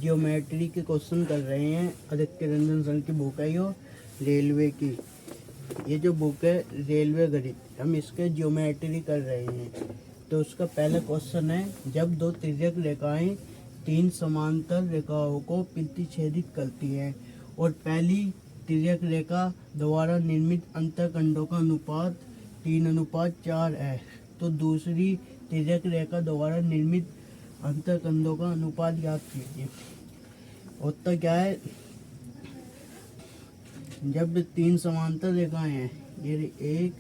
Geometry के question कर रहे हैं। आदित्य रंजन सर की बुक है यो रेलवे की। ये जो बुक है रेलवे गणित, हम इसके ज्योमेट्री कर रहे हैं। तो उसका पहला क्वेश्चन है, जब दो तिर्यक रेखाएं तीन समांतर रेखाओं को प्रतिच्छेदित करती हैं और पहली तिर्यक रेखा द्वारा निर्मित अंतःखंडों का अनुपात 3:4 है, तो दूसरी तिर्यक रेखा द्वारा निर्मित अंतःखंडों का अनुपात ज्ञात कीजिए। उत्तर क्या है, जब तीन समांतर रेखाएं हैं, ये 1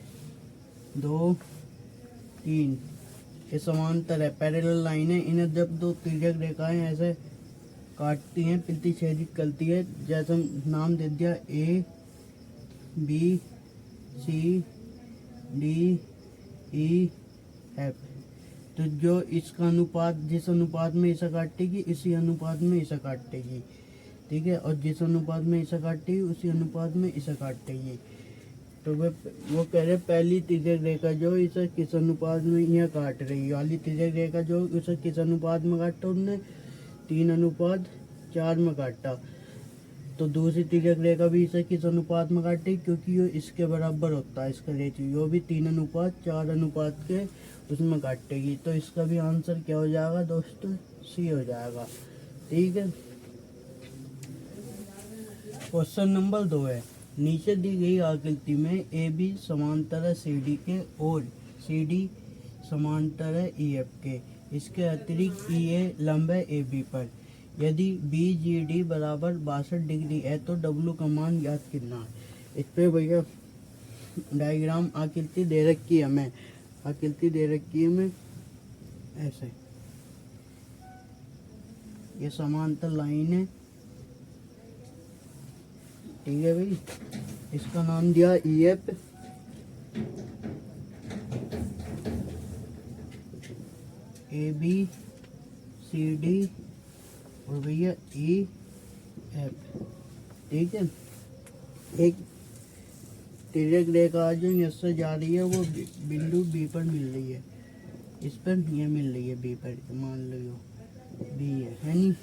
2 3, ये समांतर है, पैरेलल लाइन है। इन्हें जब दो तिर्यक रेखाएं ऐसे काटती हैं, प्रतिच्छेदित करती है, जैसे नाम दे दिया A B C D E F, तो जो इसका अनुपात जिस अनुपात में इसे काटेगी इसी अनुपात में इसे काटेगी, ठीक है। और जिस अनुपात में इसे काटेगी उसी अनुपात में इसे काटेगी। तो वो कह रहे पहली तिर्यक रेखा जो इसे किस अनुपात में यह काट रही है, वाली तिर्यक रेखा जो उसे किस अनुपात में काटा, उन्होंने 3:4 में काटा। तो दूसरी तिर्यक रेखा भी इसे किस अनुपात में काटेगी, क्योंकि ये इसके बराबर होता है, इसका रेशियो वो भी 3:4 अनुपात के उसमें काटेगी। तो इसका भी आंसर क्या हो जाएगा दोस्तों, सी हो जाएगा, ठीक है। क्वेश्चन नंबर 2 है, नीचे दी गई आकृति में ए बी समांतर है सी डी के और सी डी समांतर है ई एफ के। इसके अतिरिक्त ई ए लंब है ए बी पर। यदि बी जी डी बराबर 62 डिग्री है तो डब्लू का मान ज्ञात करना है। इस पे भैया डायग्राम आकृति दे रखी है हमें, आकृति दे रखी है हमें ऐसे, ये समांतर लाइन है, ठीक है भाई। इसका नाम दिया E F, A B C D और भैया ई एफ, ठीक है। एक तिर्यक रेखा जो इससे जा रही है वो बिंदु बी पर मिल रही है, इस पर ये मिल रही है बी पर, मान लो बी है नहीं।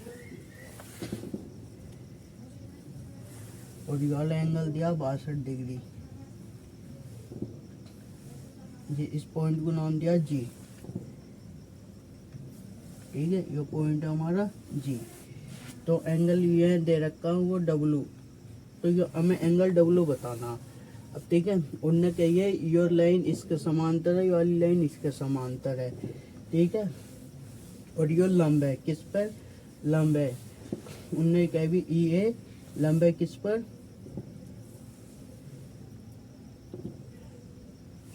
और ये वाला एंगल दिया 62 डिग्री, ये इस पॉइंट को नाम दिया जी, ठीक है। ये पॉइंट है हमारा जी। तो एंगल ये दे रखा है वो डब्लू, तो ये हमें एंगल डब्लू बताना। अब ठीक है, उनने कही है योर लाइन इसके समांतर है, ये वाली लाइन इसके समांतर है, ठीक है। और यो लंब है, किस पर लंब है, उनने कहा भी ई ए लंब है किस पर,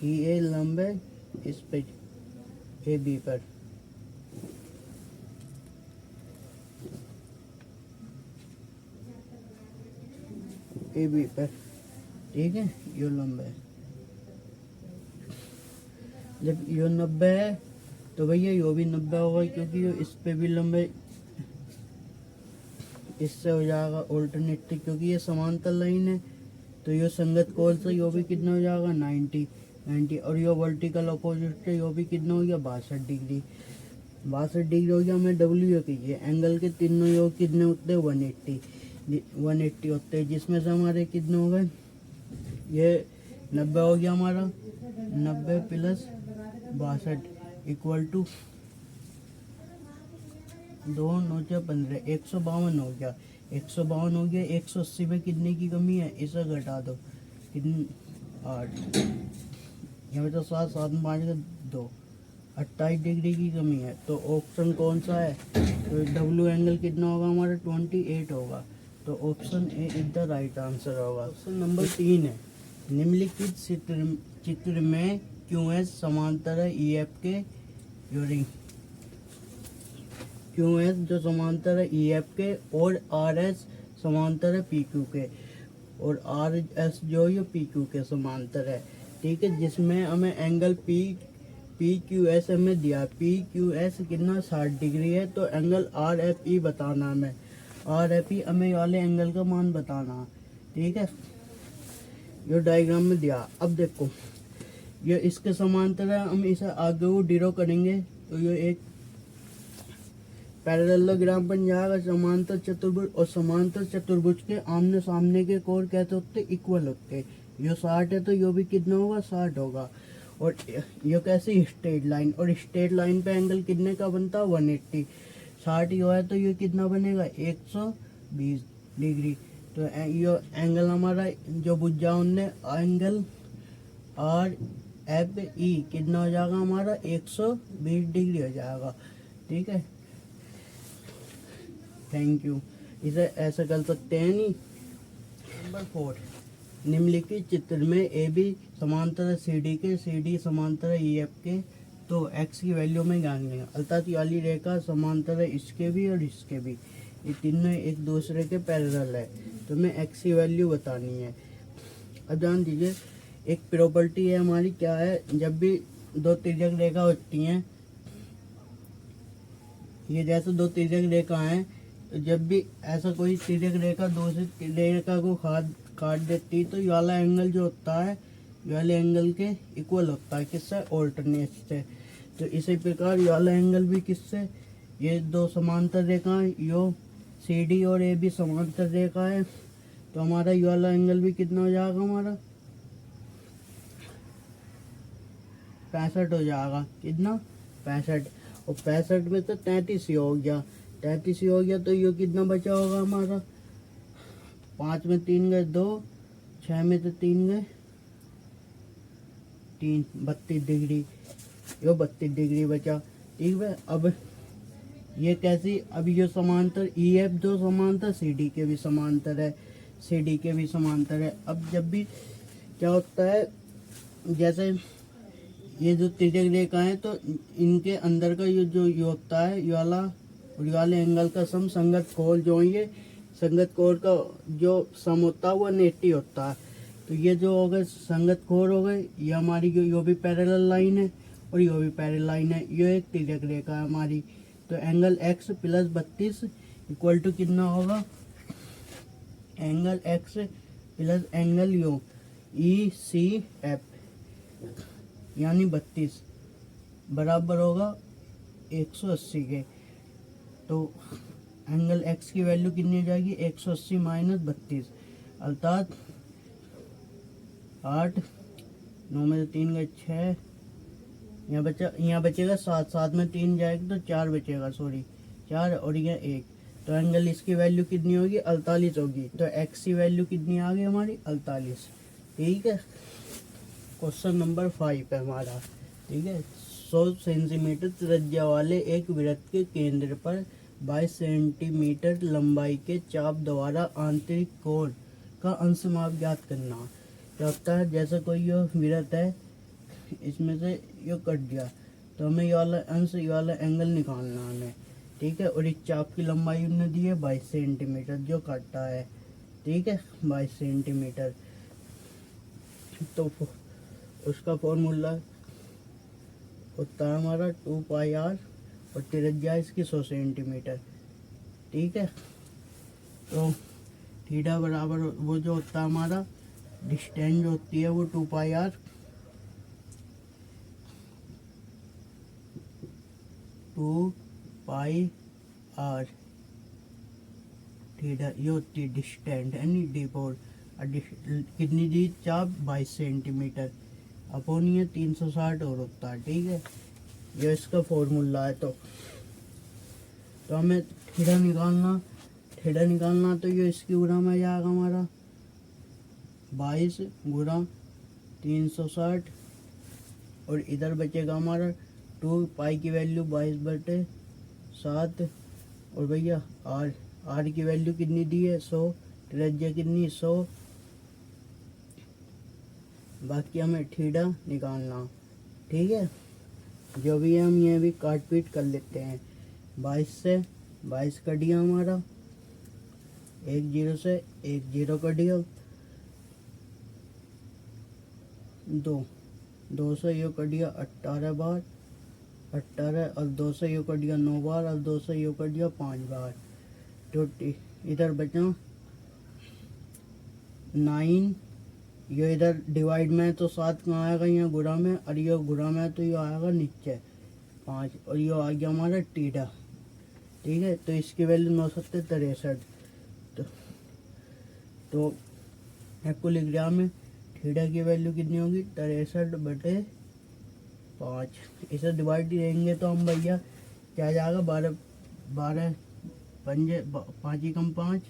ई ए लंब है इस पे ए बी पर, ए बी पर, ठीक है। यो लंब है, जब यो 90 है तो भैया यो भी 90 होगा, क्योंकि यो इस पे भी लंब है, इससे हो जाएगा ऑल्टरनेटिव, क्योंकि ये समांतर लाइन है। तो यो संगत कोण से यो भी कितना हो जाएगा 90, और यो वर्टिकल अपोजिट से यो भी कितना हो गया 62 डिग्री। 62 डिग्री हो गया। हमें डब्ल्यू कीजिए, एंगल के तीनों योग कितने होते हैं 180 होते हैं, जिसमें से हमारे कितने हो गए, ये 90 हो गया हमारा, 90 प्लस 62 इक्वल टू 2 9 15, 152 हो गया। 152 हो गया, 180 में कितने की कमी है, इसे घटा दो, कितनी 8, यहाँ तो 7 7 में 5 2, 28 डिग्री की कमी है। तो ऑप्शन कौन सा है, तो डब्ल्यू एंगल कितना होगा हमारा 28 होगा। तो option A is the right answer होगा। ऑप्शन नंबर 3 है, निम्नलिखित चित्र में क्यू एस समांतर है ई एफ के, क्यू एस जो समांतर है ई एफ के और आर एस समांतर है पी क्यू के, और आर एस जो है पी क्यू के समांतर है, ठीक है। जिसमें हमें एंगल पी क्यू एस हमें दिया, पी क्यू एस कितना 60 डिग्री है। तो एंगल आर एफ ई बताना हमें, आर एफ ई हमें वाले एंगल का मान बताना, ठीक है। ये डायग्राम में दिया। अब देखो ये इसके समांतर है, हम इसे आगे वो ड्रॉ करेंगे। तो ये एक पैरेललोग्राम बन जाएगा समांतर चतुर्भुज, और समांतर चतुर्भुज के आमने सामने के कोण कैसे होते, इक्वल होते। यो 60 है तो यो भी कितना होगा, 60 होगा। और यो कैसी स्ट्रेट लाइन, और स्ट्रेट लाइन पे एंगल कितने का बनता है, 180। 60 यो है तो ये कितना बनेगा, 120 डिग्री। तो यो एंगल हमारा जो बुझा उनने एंगल आर एफ ई कितना हो जाएगा हमारा, 120 डिग्री हो जाएगा। ठीक है, थैंक यू। इसे ऐसे कर सकते हैं नहीं। नंबर 4, निम्नलिखित चित्र में ए बी समांतर है सी डी के, सी डी समांतर है ई एफ के, तो एक्स की वैल्यू में ज्ञान लेंगे। अर्थात ये वाली रेखा समांतर है इसके भी और इसके भी, ये तीनों एक दूसरे के पैरेलल है, तो हमें एक्स की वैल्यू बतानी है। अब जान दीजिए, एक प्रॉपर्टी है हमारी, क्या है, जब भी दो तिर्यक रेखा होती हैं, ये जैसे दो तिर्यक रेखा हैं, तो जब भी ऐसा कोई तिर्यक रेखा दूसरी रेखा को काट देती, तो ये वाला एंगल जो होता है, ये वाले एंगल के इक्वल होता है, किससे, ऑल्टरनेट से। तो इसी प्रकार ये वाला एंगल भी किससे, ये दो समांतर रेखाएं, यो सी डी और ए बी समांतर रेखा है, तो हमारा ये वाला एंगल भी कितना हो जाएगा, हमारा 65 हो जाएगा। कितना, 65। और 65 में तो 33 ही हो गया, 33 ही हो गया, तो ये कितना बचा होगा हमारा, 5 में 3 गए 2, 6 में तो 3 गए 3, 32 डिग्री, यो 32 डिग्री बचा। ठीक है, अब ये कैसी, अब ये समांतर ई एफ जो समांतर सी डी के भी समांतर है, सी डी के भी समांतर है। अब जब भी क्या होता है, जैसे ये जो तिर्यक रेखा है, तो इनके अंदर का ये होता है, ये वाला और ये वाले एंगल का सम, संगत कोण जो है, ये संगत कोण का जो सम होता है वो 180 होता है। तो ये जो हो गए संगत कोण हो गए, ये हमारी यो भी पैरेलल लाइन है और यो भी पैरेलल लाइन है, ये एक तिर्यक रेखा है हमारी। तो angle x plus 32 equal to कितना होगा, एंगल x प्लस एंगल यो ई सी एफ यानी 32 बराबर होगा 180 के। तो एंगल x की वैल्यू कितनी हो जाएगी, 180 माइनस 32, अर्थात 8, 9 में 3 गए 6, यहाँ बचेगा 7, 7 में 3 जाएगा तो 4 बचेगा, सॉरी 4, और यह 1। तो एंगल इसकी वैल्यू कितनी होगी, 48 होगी। तो x की वैल्यू कितनी आ गई हमारी, 48। ठीक है, क्वेश्चन नंबर 5 है हमारा। ठीक है, 100 सेंटीमीटर त्रिज्या वाले एक वृत्त के केंद्र पर 22 सेंटीमीटर लंबाई के चाप द्वारा आंतरिक कोण का अंश माप ज्ञात करना। क्या होता है, जैसे कोई ये वृत्त है, इसमें से ये कट गया, तो हमें ये वाला अंश, ये वाला एंगल निकालना है हमें। ठीक है, और इस चाप की लंबाई उन्होंने दी है 22 सेंटीमीटर जो काटा है। ठीक है, 22 सेंटीमीटर। तो उसका फॉर्मूला होता है हमारा 2 पाई आर, और त्रिज्या इसकी 100 सेंटीमीटर। ठीक है, तो थीटा बराबर वो जो होता है हमारा डिस्टेंस जो होती है वो 2 पाई आर, 2 पाई आर थीटा, ये होती है डिस्टेंस यानी डिपोल। कितनी दी, चाप 22 सेंटीमीटर, अपोन ये 360 और होता है। ठीक है, ये इसका फॉर्मूला है। तो हमें थीटा निकालना, तो ये इसकी गुणा में जाएगा हमारा 22 गुणा 360, और इधर बचेगा हमारा 2 पाई की वैल्यू 22/7, और भैया आर की वैल्यू कितनी दी है, 100, त्रिज्या कितनी, 100, बाकी हमें थीटा निकालना। ठीक है, जो भी है हम ये भी काट पीट कर लेते हैं। 22 से 22 कट गया हमारा, 1 0 से 1 0 कट गया, 2 से ये कट गया 18 बार, 18, और 2 से ये कट गया 9 बार, और 2 से ये कट गया 5 बार। तो इधर बचा 9, ये इधर डिवाइड में तो 7 कहाँ आएगा, यहाँ गुणा में, और ये गुणा में तो ये आएगा नीचे 5, और ये आ गया हमारा थीटा। ठीक है। तो इसकी वैल्यू 963। तो एक्विलिब्रियम में थीटा की वैल्यू कितनी होगी 63/5। इसे डिवाइड देंगे तो हम भैया क्या जाएगा 12 12 पंजे 5 कम 5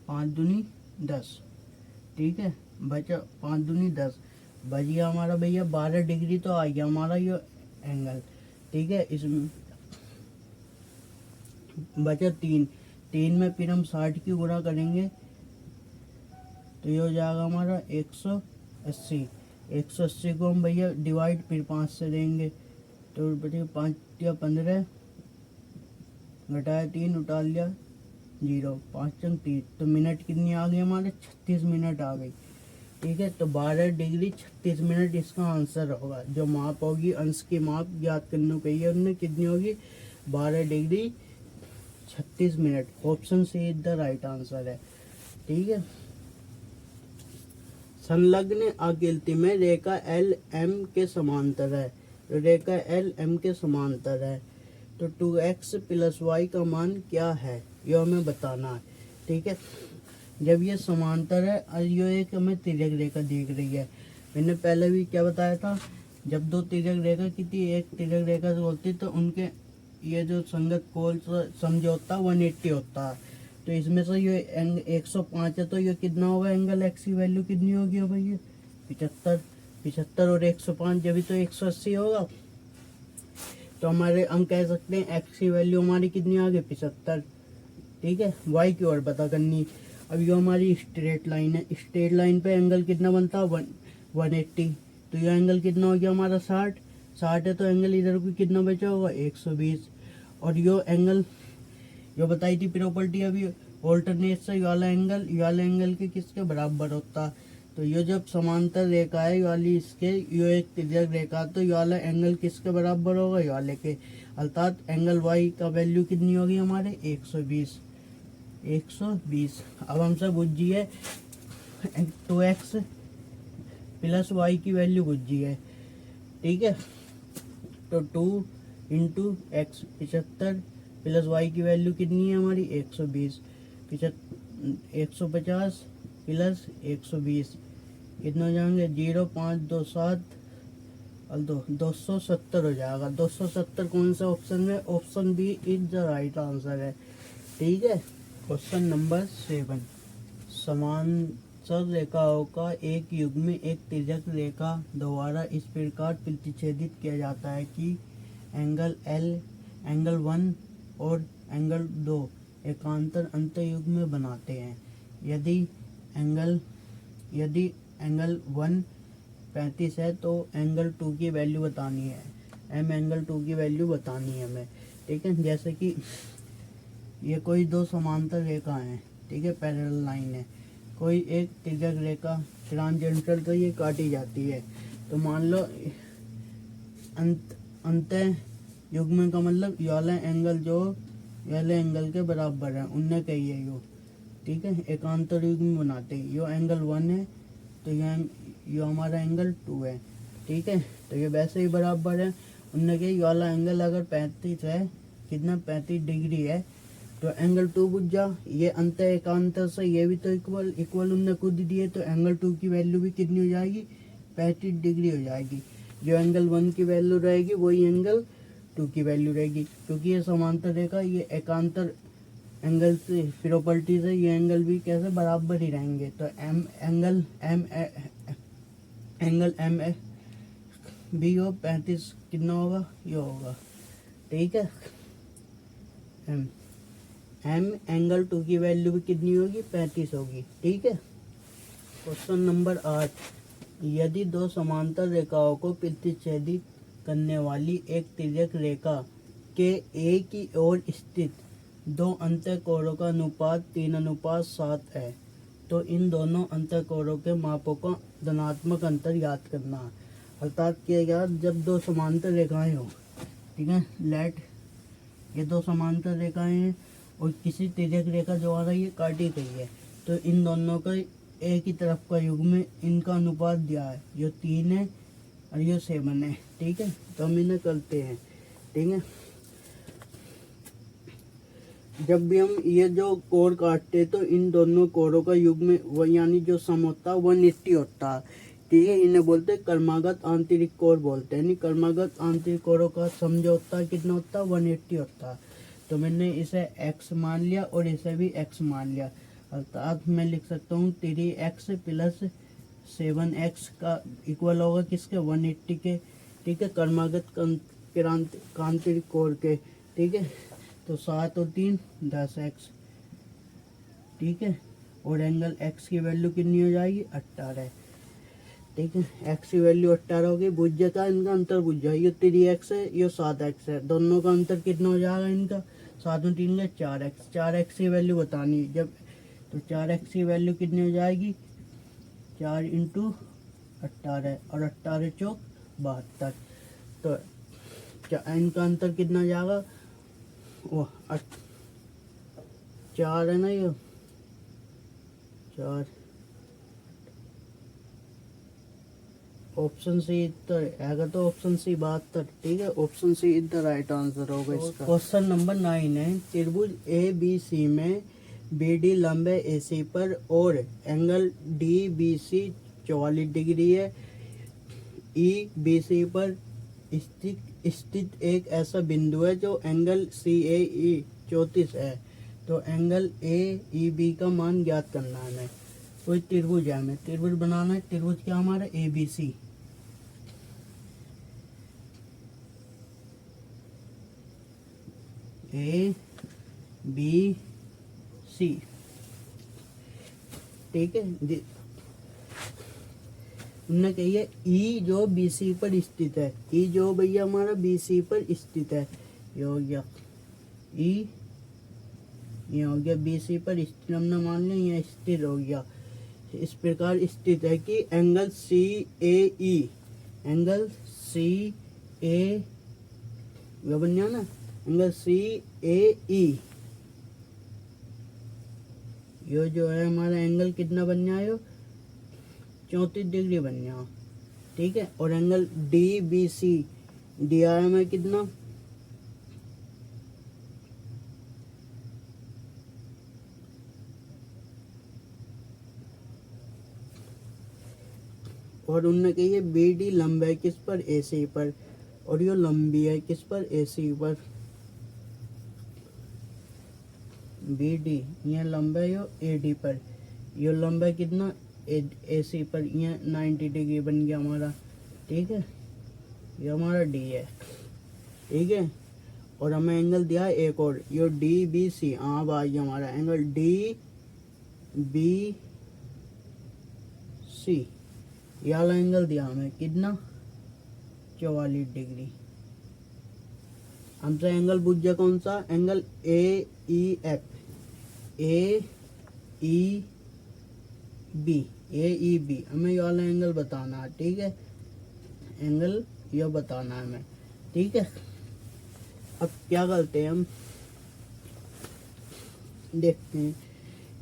5 दूनी 10। ठीक है, बचा 5 दूनी 10 बच गया हमारा भैया 12 डिग्री। तो आ गया हमारा ये एंगल। ठीक है, इसमें बचा 3 में फिर हम 60 की गुणा करेंगे तो ये हो जाएगा हमारा 180। 180 को हम भैया डिवाइड फिर 5 से देंगे तो बचे 5 या 15 घटाया 3 उठा लिया 0 5 चंग 30। तो मिनट कितनी आ गई हमारे 36 मिनट आ गई। ठीक है, तो 12 डिग्री 36 मिनट इसका आंसर होगा। जो माप होगी अंश की माप याद करने को है उनने कितनी होगी 12 degree 36 minute. Option C is the right answer है। ठीक है, संलग्न आकृति में रेखा एल एम के समांतर है। तो रेखा एल एम के समांतर है तो 2x + y का मान क्या है ये हमें बताना है। ठीक है, जब ये समांतर है और ये एक हमें तिर्यक रेखा दिख रही है। मैंने पहले भी क्या बताया था, जब दो तिर्यक रेखा किसी एक तिर्यक रेखा से होती तो उनके ये जो संगत कोण समझौता 180 होता है। तो इसमें से ये 105 है तो ये कितना होगा एंगल एक्स की वैल्यू कितनी होगी भैया 75 और 105 जब भी तो 180 होगा। तो हमारे हम कह सकते हैं एक्स की वैल्यू हमारी कितनी आ गई 75। ठीक है, वाई की ओर पता करनी। अब ये हमारी स्ट्रेट लाइन है, स्ट्रेट लाइन पे एंगल कितना बनता है 180। तो ये एंगल कितना हो गया हमारा 60 है तो एंगल इधर को कितना बचा होगा 120। और यो एंगल जो बताई थी प्रॉपर्टी अभी ऑल्टरनेट से ये वाला एंगल के किसके बराबर होता है। तो ये जब समांतर रेखा है ये वाली इसके ये एक तिर्यक रेखा तो ये वाला एंगल किसके बराबर होगा ये वाले के। अर्थात एंगल वाई का वैल्यू कितनी होगी हमारे 120। अब हमसे बुझी है 2x + y की वैल्यू बुझी है। ठीक है, तो 2 × x 75 + y की वैल्यू कितनी है हमारी 120। 150 + 120 कितना हो जाएंगे 0 5 2 7 और 270 हो जाएगा। 270 कौन सा ऑप्शन में, option B is the right answer है। ठीक है, क्वेश्चन नंबर 7, समांतर रेखाओं का एक युग्म में एक तिर्यक रेखा द्वारा इस प्रकार प्रतिच्छेदित किया जाता है कि एंगल L, एंगल 1 और एंगल 2 एकांतर अंतयुग्म में बनाते हैं। यदि एंगल 1 35 है तो एंगल 2 की वैल्यू बतानी है। एंगल 2 की वैल्यू बतानी है हमें। ठीक है, जैसे कि ये कोई दो समांतर रेखा हैं। ठीक है, पैरेलल लाइन है। कोई एक तिर्यक रेखा ट्रांजेंटल तो ये काटी जाती है। तो मान लो अंत युग्म का मतलब ये वाला एंगल जो वाले एंगल के बराबर है उनने कही है यो। ठीक है, एकांतर युग्म बनाते हैं। यो एंगल 1 है तो यो हमारा एंगल 2 है। ठीक है, तो ये वैसे ही बराबर है। उनने कही वाला एंगल अगर 35 है कितना 35 डिग्री है तो एंगल 2 बुझ जा। ये अंत एकांतर से ये भी तो इक्वल उनने खुद दिए तो एंगल 2 की वैल्यू भी कितनी हो जाएगी 35 डिग्री हो जाएगी। जो एंगल 1 की वैल्यू रहेगी वही एंगल 2 की वैल्यू रहेगी। क्योंकि ये समांतर रेखा ये एकांतर एंगल से प्रॉपर्टी से ये एंगल भी कैसे बराबर ही रहेंगे। तो एंगल एम भी हो 35 कितना होगा ये होगा। ठीक है, एम एंगल 2 की वैल्यू भी कितनी होगी 35 होगी। ठीक है, क्वेश्चन नंबर 8, यदि दो समांतर रेखाओं को प्रतिच्छेदित करने वाली एक तिर्यक रेखा के एक ही ओर स्थित दो अंतःकोणों का अनुपात 3:7 है तो इन दोनों अंतःकोणों के मापों का धनात्मक अंतर ज्ञात करना है। अर्थात किया गया जब दो समांतर रेखाएं हो। ठीक है, ये दो समांतर रेखाएं हैं और किसी तिर्यक रेखा जो आ रही है काटी गई है तो इन दोनों का एक ही तरफ का युग्म इनका अनुपात दिया है। ये 3 है और ये 7 है। ठीक है, तो हम इन्हें करते हैं। ठीक है। जब भी हम ये जो कोर काटते हैं तो इन दोनों कोरों का युग्म वो यानी जो सम होता है 180 होता है, ठीक है। इन्हें बोलते हैं कर्मागत आंतरिक कोर बोलते हैं। यानी कर्मागत आंतरिक कोरों का सम जो होता है कितना होता है 180 होता है। तो मैंने इसे x मान लिया और इसे भी x मान लिया, अर्थात मैं लिख सकता हूँ 3x प्लस 7x का इक्वल होगा किसके 180 के, ठीक है, कर्मागत आंतरिक कोर के, ठीक है। तो 7 और 3 10x, ठीक है। और एंगल x की वैल्यू कितनी हो जाएगी 18, ठीक है। x की वैल्यू 18 होगी। भुजा का इनका अंतर भुजा, ये 3x है, ये 7x है, दोनों का अंतर कितना हो जाएगा इनका 7 और 3 का 4x। 4x की वैल्यू बतानी है जब, तो 4x की वैल्यू कितनी हो जाएगी 4 इंटू 18 और 18 चौक 72। तो इनका अंतर कितना जाएगा वो 4 है ना, ये 4, ऑप्शन सी इधर आएगा, तो ऑप्शन सी 72, ठीक है। ऑप्शन सी इधर राइट आंसर होगा इसका। क्वेश्चन नंबर 9 है, त्रिभुज ए बी सी में बी डी लंब है ए सी पर और angle D B C 44 degree है। ई बी सी पर स्थित एक ऐसा बिंदु है जो एंगल सी ए ई 34 है। तो एंगल ए ई बी का मान ज्ञात करना है हमें। कोई त्रिभुज है, हमें त्रिभुज बनाना है। त्रिभुज क्या हमारा ए बी सी, ए बी सी, ठीक है। उन्होंने कहिए ई जो बी सी पर स्थित है, ई जो भैया हमारा बी सी पर स्थित है, ये हो गया ई, ये हो गया बी सी पर स्थित, हमने मान लिया यहाँ स्थिर हो गया। इस प्रकार स्थित है कि एंगल सी ए ई, एंगल सी ए बन गया ना, एंगल सी ए ई, ये जो है हमारा एंगल कितना बन जाए 34 डिग्री बन गया, ठीक है। और एंगल डी बी सी दिया है हमें कितना, और उनने कही है बी डी लंब है किस पर ए सी पर, और ये लंबी है किस पर ए सी पर। बी डी ये लंबा है यो ए डी पर, ये लंबा है कितना ए सी पर, ये 90 डिग्री बन गया हमारा, ठीक है। ये हमारा डी है, ठीक है। और हमें एंगल दिया है एक और, ये डी बी सी, हाँ भाई हमारा एंगल डी बी सी, ये वाला एंगल दिया हमें कितना 44 डिग्री। हमसे एंगल पूछ गया कौन सा, angle A E F, A E B, A E B, हमें ये वाला एंगल बताना है, ठीक है। एंगल ये बताना है हमें, ठीक है। अब क्या करते हैं हम, देखते हैं।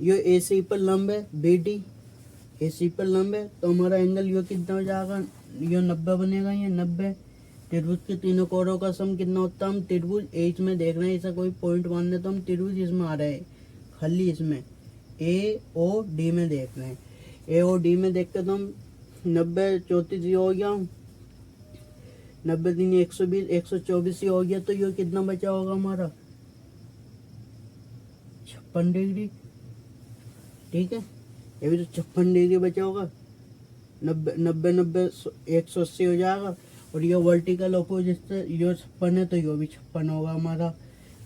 ये ए सी पर लंब है बी डी, ए सी पर लंब है, तो हमारा एंगल ये कितना हो जाएगा, ये 90 बनेगा, ये 90। त्रिभुज के तीनों कोरों का सम कितना होता है, हम त्रिभुज एच में देख रहे हैं, ऐसा कोई पॉइंट मानने, तो हम त्रिभुज इसमें आ रहे हैं, खाली इसमें ए ओ डी में देख रहे हैं। ए ओ डी में देखते तो हम 90 34 हो गया, 90 दिन 120 124 ही हो गया, तो ये कितना बचा होगा हमारा 56 डिग्री, ठीक है। ये भी तो 56 डिग्री बचा होगा, 90 90 180 हो जाएगा। और ये वर्टिकल अपोजिट से ये 56 है, तो ये भी 56 होगा हमारा,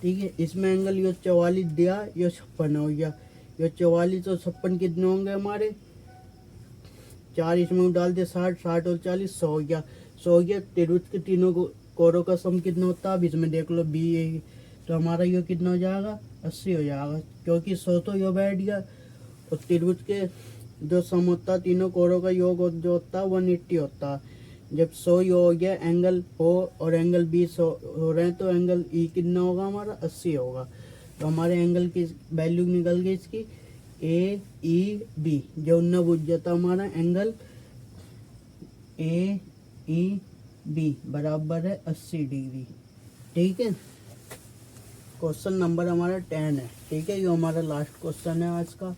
ठीक है। इसमें एंगल ये 44 दिया, ये 56 हो गया, ये 44 और 56 कितने होंगे हमारे, 4 इसमें डाल दे 60, 60 और 40 100 हो गया, 100 हो गया। त्रिभुज के तीनों कोरों का सम कितना होता है, अब इसमें देख लो बी ए, तो हमारा ये कितना हो जाएगा 80 हो जाएगा, क्योंकि 100 तो ये बैठ गया। और त्रिभुज के जो सम होता है तीनों कोरों का योग जो होता है 180 होता है। जब 100 ये हो गया, एंगल ओ और एंगल बी 100 हो रहे हैं, तो एंगल ई कितना होगा हमारा 80 होगा। तो हमारे एंगल की वैल्यू निकल गई इसकी ए ई बी, जो उन्ना बुझ जाता हमारा एंगल ए ई बी बराबर है 80 डिग्री, ठीक है। क्वेश्चन नंबर हमारा 10 है। ठीक है, ये हमारा लास्ट क्वेश्चन है आज का।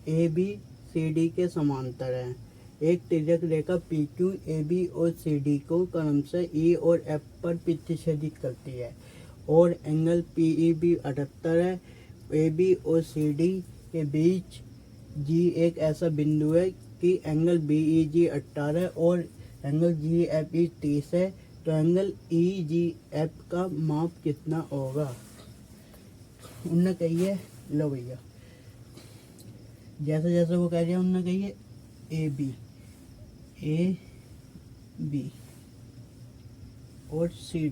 ए बी सी डी के समांतर है। एक तिर्यक रेखा पी क्यू ए बी और सी डी को क्रमशः ई और एफ पर प्रतिच्छेदित करती है और एंगल पी ई बी 78 है। ए बी और सी डी के बीच जी एक ऐसा बिंदु है कि एंगल बी ई जी 18 और एंगल जी एफ ई 30 है। तो एंगल ई जी एफ का माप कितना होगा? उनने कहिए, लो भैया, जैसे जैसे वो कह रहे हैं उनने कहिए ए बी और सी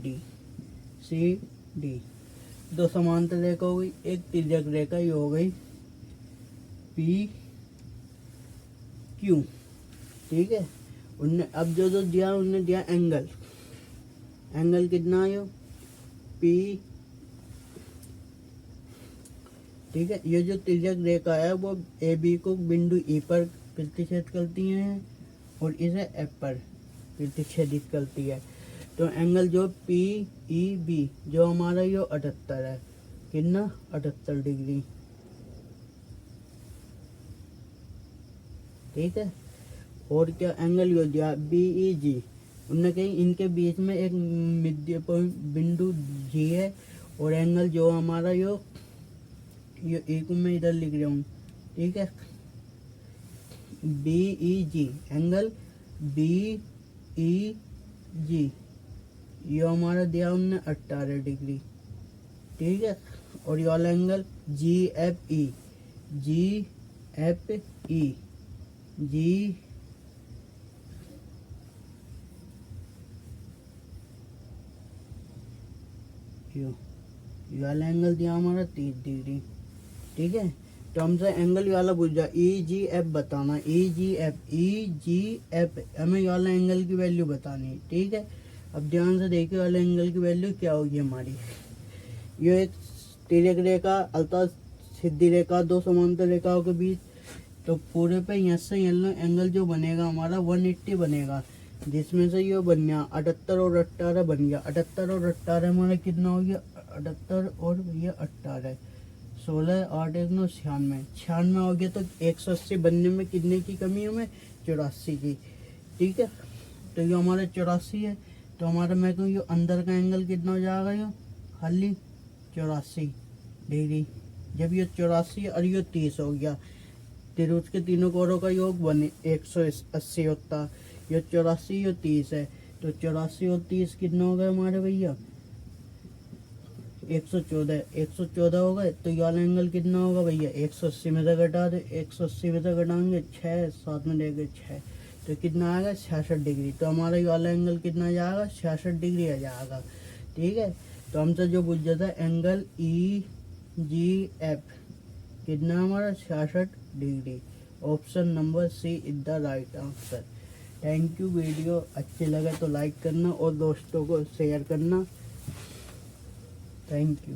डी दो समांतर रेखा हो गई। एक तिर्यक रेखा ये हो गई पी क्यू। ठीक है, उनने अब जो दिया उनने दिया एंगल कितना आयो पी। ठीक है, ये जो तिर्यक रेखा है वो ए बी को बिंदु ई पर प्रतिच्छेद करती है और इसे एफ पर प्रतिच्छेदित करती है। तो एंगल जो पी ई बी जो हमारा ये 78 है, कितना 78 डिग्री। ठीक है, और क्या एंगल यो दिया बी ई जी। उनने कही इनके बीच में एक मध्य बिंदु जी है और एंगल जो हमारा यो एक मैं इधर लिख रहा हूँ। ठीक है, बी ई जी, एंगल बी ई जी ये हमारा दिया उनने 18 डिग्री। ठीक है, और ये वाला एंगल जी एफ ई ये वाला एंगल दिया हमारा 30 डिग्री। ठीक है, तो हमसे एंगल वाला पूछ जा ई जी एफ बताना। ई जी एफ हमें ये वाला एंगल की वैल्यू बतानी है। ठीक है, अब ध्यान से देखिए वाले एंगल की वैल्यू क्या होगी हमारी। ये एक तिर्यक रेखा अर्थात सीधी रेखा दो समांतर रेखाओं के बीच, तो पूरे पे यहाँ से यहाँ एंगल जो बनेगा हमारा 180 बनेगा, जिसमें से ये बन गया 78 और 18 बन गया। 78 और 18 हमारा कितना हो गया? 78 और भैया 18 16 8 1 9 96 हो गया। तो 180 बनने में कितने की कमी है हमें? 84 की। ठीक है, तो ये हमारा 84 है। तो हमारा मैं कहूँ ये अंदर का एंगल कितना हो जाएगा? ये खाली 84 डिग्री। जब ये 84 और ये 30 हो गया, फिर उसके तीनों कोणों का योग बने 180 होता। ये 84 ये 30 है, तो 84 और 30 कितना हो गए हमारे भैया? 114। 114 हो गए। तो ये वाला एंगल कितना होगा भैया? 180 में से घटा दे, 180 में से घटाएंगे 6, 7 में देंगे 6, तो कितना आएगा? 66 डिग्री। तो हमारा ये वाला एंगल कितना जाएगा? 66 डिग्री आ जाएगा। ठीक है, तो हमसे जो पूछ जाता है एंगल ई जी एफ कितना हमारा? 66 degree. Option number C is the right answer. Thank you. Video अच्छे लगे तो लाइक करना और दोस्तों को शेयर करना। Thank you.